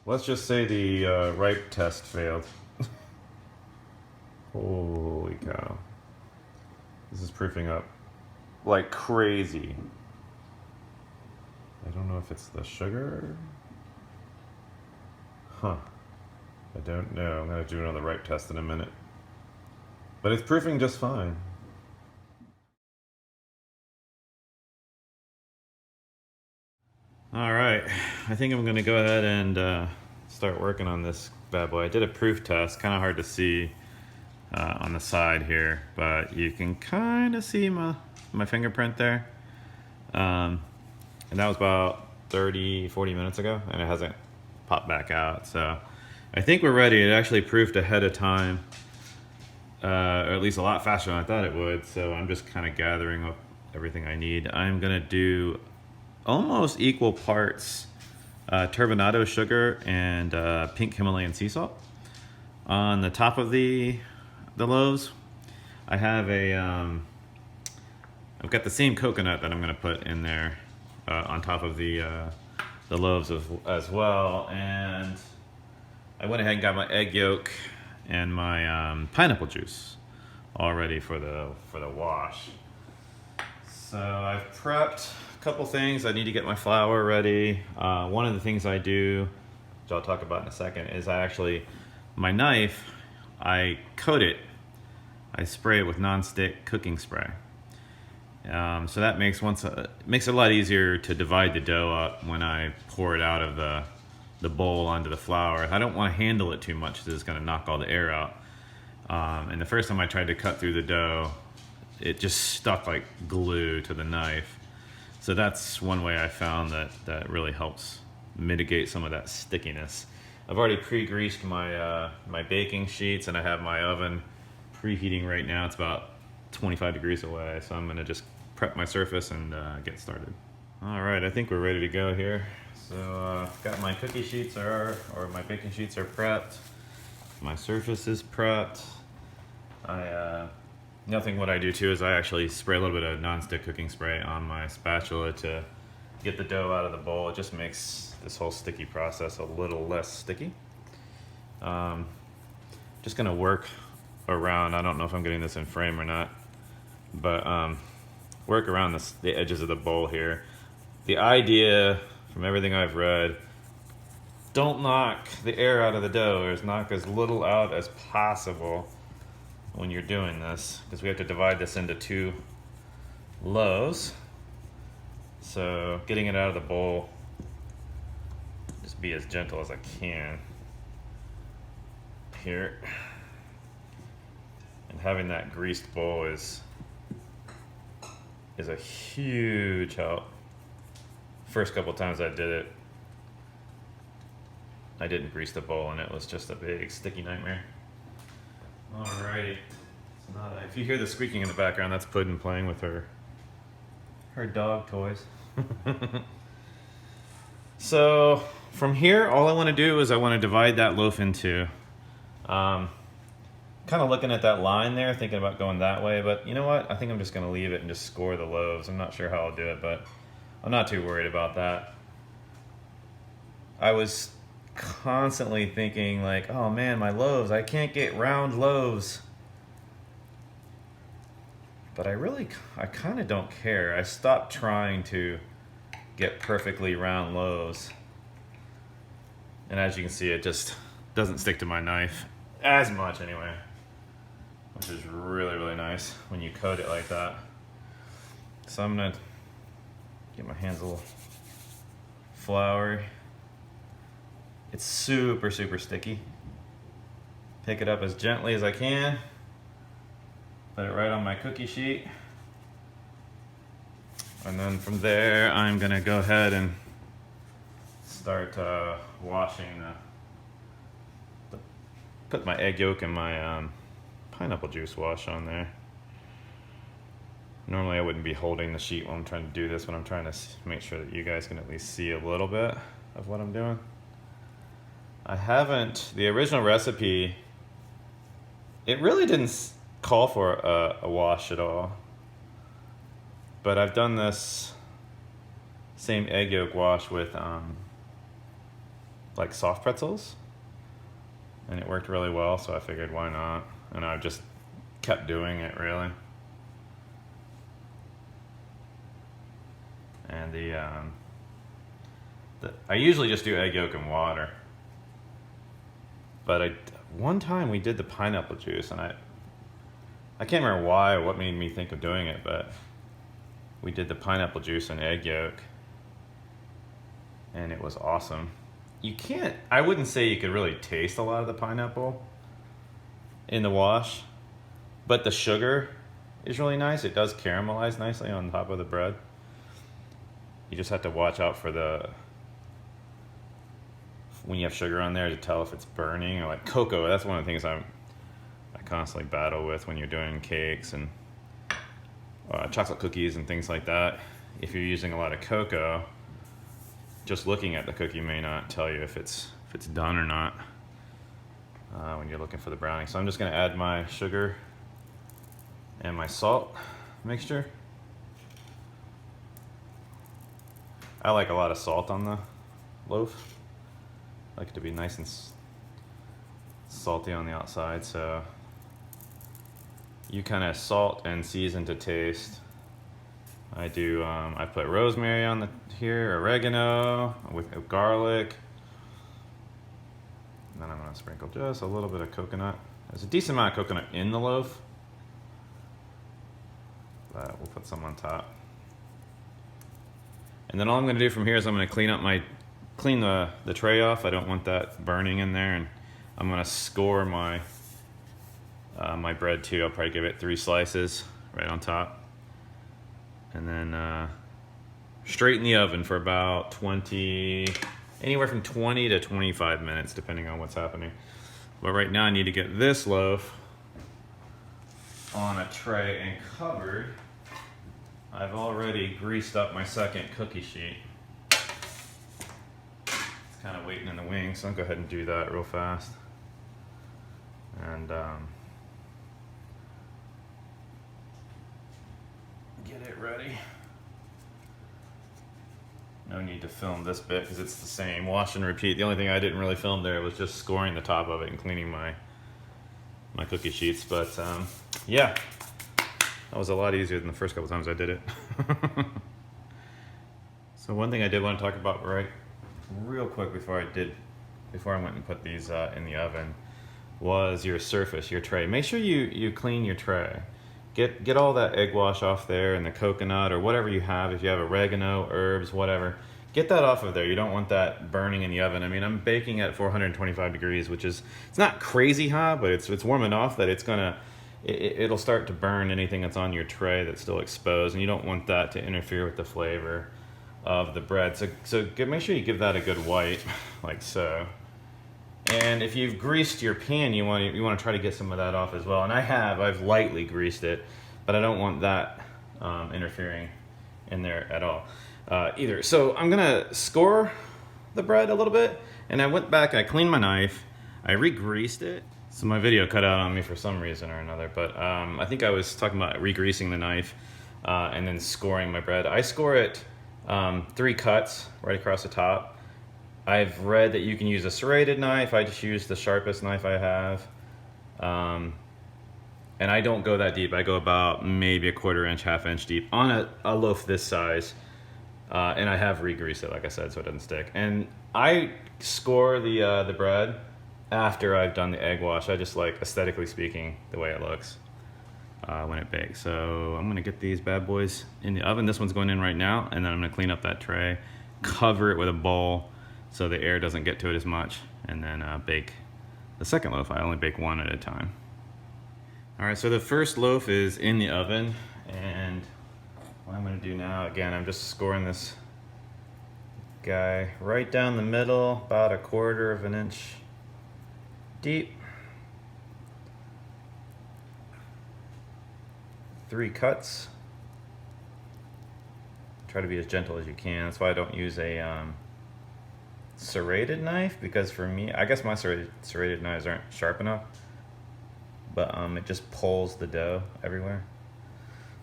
let's just say the ripe test failed. Holy cow. This is proofing up like crazy. I don't know if it's the sugar. Huh. I don't know. I'm going to do another ripe test in a minute. But it's proofing just fine. All right, I think I'm gonna go ahead and start working on this bad boy. I did a proof test, kind of hard to see on the side here, but you can kind of see my fingerprint there. And that was about 30-40 minutes ago, and it hasn't popped back out. So I think we're ready. It actually proofed ahead of time, or at least a lot faster than I thought it would. So I'm just kind of gathering up everything I need. I'm gonna do almost equal parts turbinado sugar and pink Himalayan sea salt. On the top of the loaves, I have I've got the same coconut that I'm going to put in there on top of the loaves as well. And I went ahead and got my egg yolk and my pineapple juice all ready for the wash. So I've prepped a couple things. I need to get my flour ready. One of the things I do, which I'll talk about in a second, is my knife, I coat it. I spray it with non-stick cooking spray. So that makes it a lot easier to divide the dough up when I pour it out of the bowl onto the flour. I don't want to handle it too much because it's going to knock all the air out. And the first time I tried to cut through the dough, it just stuck like glue to the knife. So that's one way I found that really helps mitigate some of that stickiness. I've already pre-greased my baking sheets, and I have my oven preheating right now. It's about 25 degrees away, so I'm gonna just prep my surface and get started. All right, I think we're ready to go here. So got my cookie sheets or my baking sheets are prepped. My surface is prepped. What I do too is I actually spray a little bit of non-stick cooking spray on my spatula to get the dough out of the bowl. It just makes this whole sticky process a little less sticky. Just gonna work around, I don't know if I'm getting this in frame or not, but work around the edges of the bowl here. The idea, from everything I've read, don't knock the air out of the dough, or knock as little out as possible when you're doing this, because we have to divide this into 2 loaves. So getting it out of the bowl, just be as gentle as I can here. And having that greased bowl is a huge help. First couple times I did it, I didn't grease the bowl and it was just a big sticky nightmare. Alrighty, if you hear the squeaking in the background, that's Puddin playing with her dog toys. So from here, all I want to do is I want to divide that loaf into, kind of looking at that line there, thinking about going that way, but you know what? I think I'm just going to leave it and just score the loaves. I'm not sure how I'll do it, but I'm not too worried about that. I was constantly thinking like, oh man, my loaves, I can't get round loaves. But I kind of don't care. I stopped trying to get perfectly round loaves. And as you can see, it just doesn't stick to my knife as much anyway, which is really, really nice when you coat it like that. So I'm gonna get my hands a little floury. It's super, super sticky. Pick it up as gently as I can. Put it right on my cookie sheet. And then from there, I'm gonna go ahead and start washing. Put my egg yolk and my pineapple juice wash on there. Normally I wouldn't be holding the sheet while I'm trying to do this, but I'm trying to make sure that you guys can at least see a little bit of what I'm doing. The original recipe, it really didn't call for a wash at all. But I've done this same egg yolk wash with a like soft pretzels, and it worked really well, so I figured why not, and I've just kept doing it really. And I usually just do egg yolk and water, but one time we did the pineapple juice, and I can't remember why or what made me think of doing it, but we did the pineapple juice and egg yolk, and it was awesome. I wouldn't say you could really taste a lot of the pineapple in the wash, but the sugar is really nice. It does caramelize nicely on top of the bread. You just have to watch out for when you have sugar on there to tell if it's burning, or like cocoa. That's one of the things I constantly battle with when you're doing cakes and chocolate cookies and things like that. If you're using a lot of cocoa, just looking at the cookie may not tell you if it's done or not when you're looking for the browning. So I'm just going to add my sugar and my salt mixture. I like a lot of salt on the loaf. I like it to be nice and salty on the outside, so you kind of salt and season to taste. I do, I put rosemary on here, oregano, with garlic. And then I'm gonna sprinkle just a little bit of coconut. There's a decent amount of coconut in the loaf, but we'll put some on top. And then all I'm gonna do from here is I'm gonna clean the tray off. I don't want that burning in there, and I'm gonna score my my bread too. I'll probably give it 3 slices right on top, and then straight in the oven for about anywhere from 20 to 25 minutes, depending on what's happening. But right now I need to get this loaf on a tray and covered. I've already greased up my second cookie sheet. It's kind of waiting in the wings, so I'll go ahead and do that real fast. And get it ready. No need to film this bit because it's the same. Wash and repeat. The only thing I didn't really film there was just scoring the top of it and cleaning my cookie sheets. But yeah, that was a lot easier than the first couple times I did it. So one thing I did want to talk about real quick before I went and put these in the oven was your surface, your tray. Make sure you clean your tray. Get all that egg wash off there and the coconut or whatever you have. If you have oregano, herbs, whatever, get that off of there. You don't want that burning in the oven. I mean, I'm baking at 425 degrees, which is, it's not crazy hot, but it's warm enough that it'll start to burn anything that's on your tray that's still exposed, and you don't want that to interfere with the flavor of the bread. So make sure you give that a good white, like so. And if you've greased your pan, you want to try to get some of that off as well. And I've lightly greased it, but I don't want that interfering in there at all either. So I'm gonna score the bread a little bit, and I went back, I cleaned my knife, I re-greased it. So my video cut out on me for some reason or another, but I think I was talking about re-greasing the knife and then scoring my bread. I score it 3 cuts right across the top. I've read that you can use a serrated knife. I just use the sharpest knife I have. And I don't go that deep. I go about maybe a 1/4 inch, 1/2 inch deep on a loaf this size. And I have re-greased it, like I said, so it doesn't stick. And I score the bread after I've done the egg wash. I just like, aesthetically speaking, the way it looks when it bakes. So I'm gonna get these bad boys in the oven. This one's going in right now, and then I'm gonna clean up that tray, cover it with a bowl so the air doesn't get to it as much, and then bake the second loaf. I only bake 1 at a time. All right, so the first loaf is in the oven, and what I'm gonna do now, again, I'm just scoring this guy right down the middle, about 1/4 inch deep. 3 cuts. Try to be as gentle as you can. That's why I don't use a serrated knife, because for me, I guess my serrated knives aren't sharp enough, but it just pulls the dough everywhere.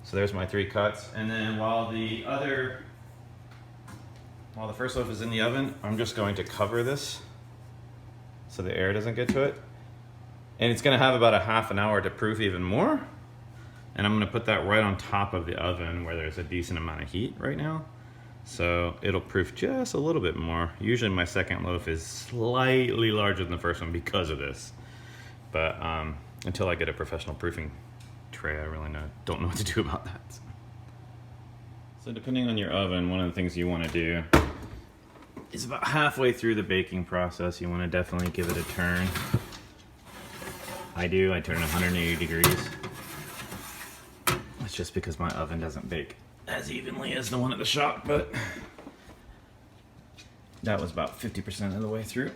So there's my 3 cuts, and then while the first loaf is in the oven, I'm just going to cover this so the air doesn't get to it. And it's gonna have about a half an hour to proof even more. And I'm gonna put that right on top of the oven where there's a decent amount of heat right now. So it'll proof just a little bit more. Usually my second loaf is slightly larger than the first one because of this. But until I get a professional proofing tray, I really don't know what to do about that. So depending on your oven, one of the things you wanna do is about halfway through the baking process, you wanna definitely give it a turn. I turn 180 degrees. That's just because my oven doesn't bake as evenly as the one at the shop, but that was about 50% of the way through.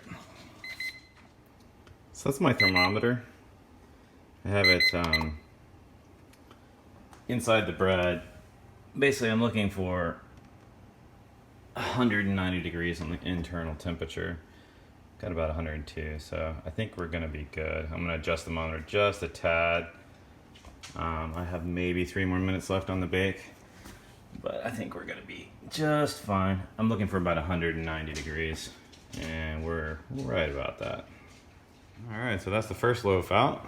So that's my thermometer. I have it inside the bread. Basically, I'm looking for 190 degrees on the internal temperature. Got about 102, so I think we're gonna be good. I'm gonna adjust the monitor just a tad. I have maybe 3 more minutes left on the bake, but I think we're gonna be just fine. I'm looking for about 190 degrees, and we're right about that. All right, so that's the first loaf out.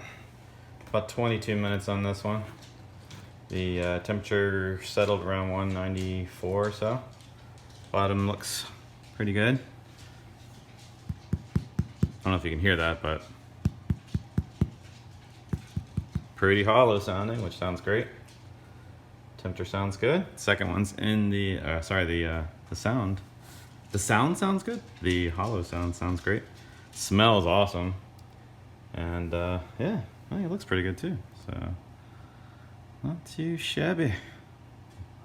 About 22 minutes on this one. The temperature settled around 194 or so. Bottom looks pretty good. I don't know if you can hear that, but pretty hollow sounding, which sounds great. Temperature sounds good. Second one's in the, the sound. The sound sounds good. The hollow sound sounds great. Smells awesome. And yeah, I think it looks pretty good too. So not too shabby.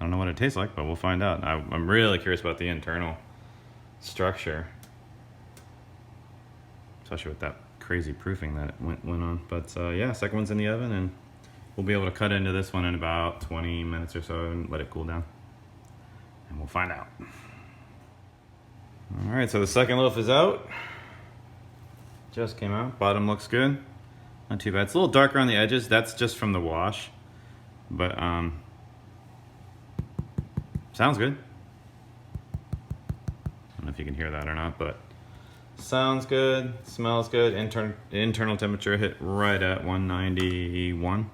I don't know what it tastes like, but we'll find out. I'm really curious about the internal structure, especially with that crazy proofing that it went on. But yeah, second one's in the oven, and we'll be able to cut into this one in about 20 minutes or so and let it cool down. And we'll find out. All right, so the second loaf is out. Just came out. Bottom looks good. Not too bad. It's a little darker on the edges. That's just from the wash. But sounds good. I don't know if you can hear that or not, but sounds good, smells good. Internal temperature hit right at 191.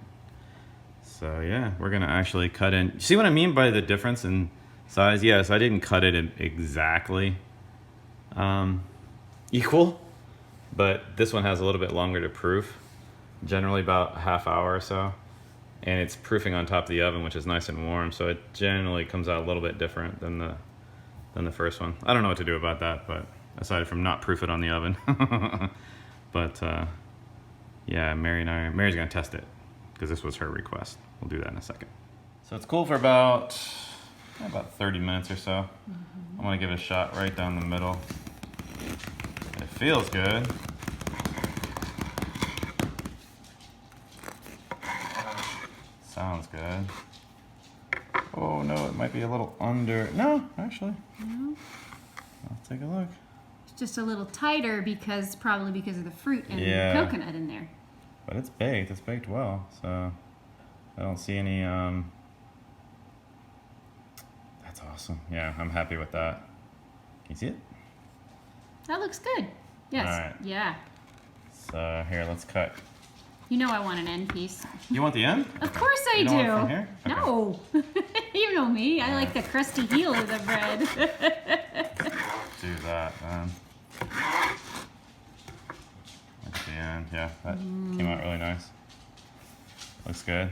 So yeah, we're gonna actually cut in. See what I mean by the difference in size? Yes, I didn't cut it in exactly equal, but this one has a little bit longer to proof, generally about a half hour or so. And it's proofing on top of the oven, which is nice and warm, so it generally comes out a little bit different than the first one. I don't know what to do about that, but aside from not proof it on the oven. But yeah, Mary's gonna test it because this was her request. We'll do that in a second. So it's cool for about 30 minutes or so. I'm gonna give it a shot right down the middle. It feels good. Sounds good. Oh no, it might be a little under. No, actually. No. Let's take a look. It's just a little tighter probably because of the fruit and the coconut in there. But it's baked. It's baked well, so I don't see any. That's awesome. Yeah, I'm happy with that. Can you see it? That looks good. Yes. All right. Yeah. So here, let's cut. You know I want an end piece. You want the end? Of course I you do. don't want it from here? Okay. No. You know me. I like the crusty heel of the bread. Do that then. Look at the end. Yeah, that came out really nice. Looks good.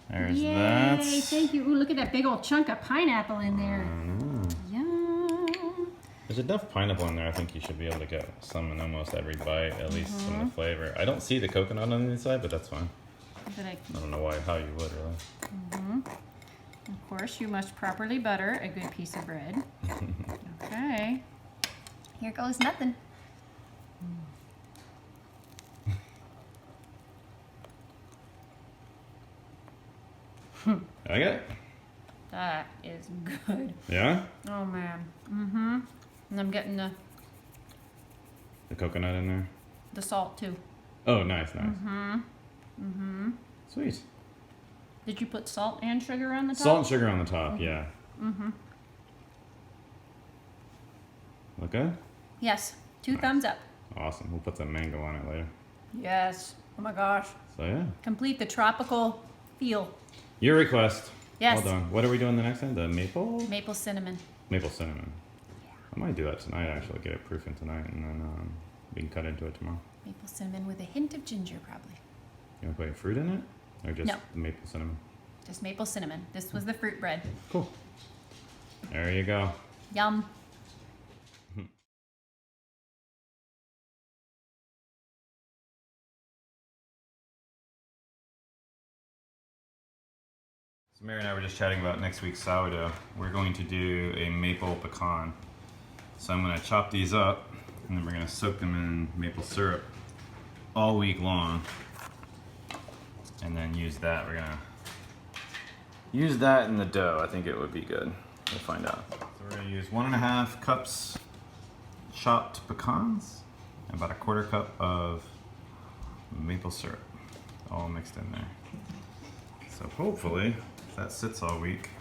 There's that. Yay, thank you. Ooh, look at that big old chunk of pineapple in there. Yum. There's enough pineapple in there. I think you should be able to get some in almost every bite, at least some of the flavor. I don't see the coconut on the inside, but that's fine. I don't know how you would really. Of course, you must properly butter a good piece of bread. Okay. Here goes nothing. I get it. That is good. Yeah? Oh man. And I'm getting the coconut in there? The salt too. Oh, nice. Sweet. Did you put salt and sugar on the top? Salt and sugar on the top, yeah. Look good? Yes. 2 thumbs up. Awesome. We'll put some mango on it later. Yes. Oh my gosh. So yeah. Complete the tropical feel. Your request. Yes. Well done. What are we doing the next time? The maple? Maple cinnamon. Maple cinnamon. I might do that tonight, actually. Get it proofing tonight, and then we can cut into it tomorrow. Maple cinnamon with a hint of ginger, probably. You want to put fruit in it? Or just No. the maple cinnamon? Just maple cinnamon. This was the fruit bread. Cool. There you go. Yum. So Mary and I were just chatting about next week's sourdough. We're going to do a maple pecan. So I'm going to chop these up, and then we're going to soak them in maple syrup all week long. And then use that. We're going to use that in the dough. I think it would be good. We'll find out. So we're going to use 1.5 cups chopped pecans, and about 1/4 cup of maple syrup, all mixed in there. So hopefully, if that sits all week,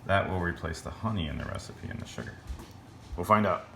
that will replace the honey in the recipe and the sugar. We'll find out.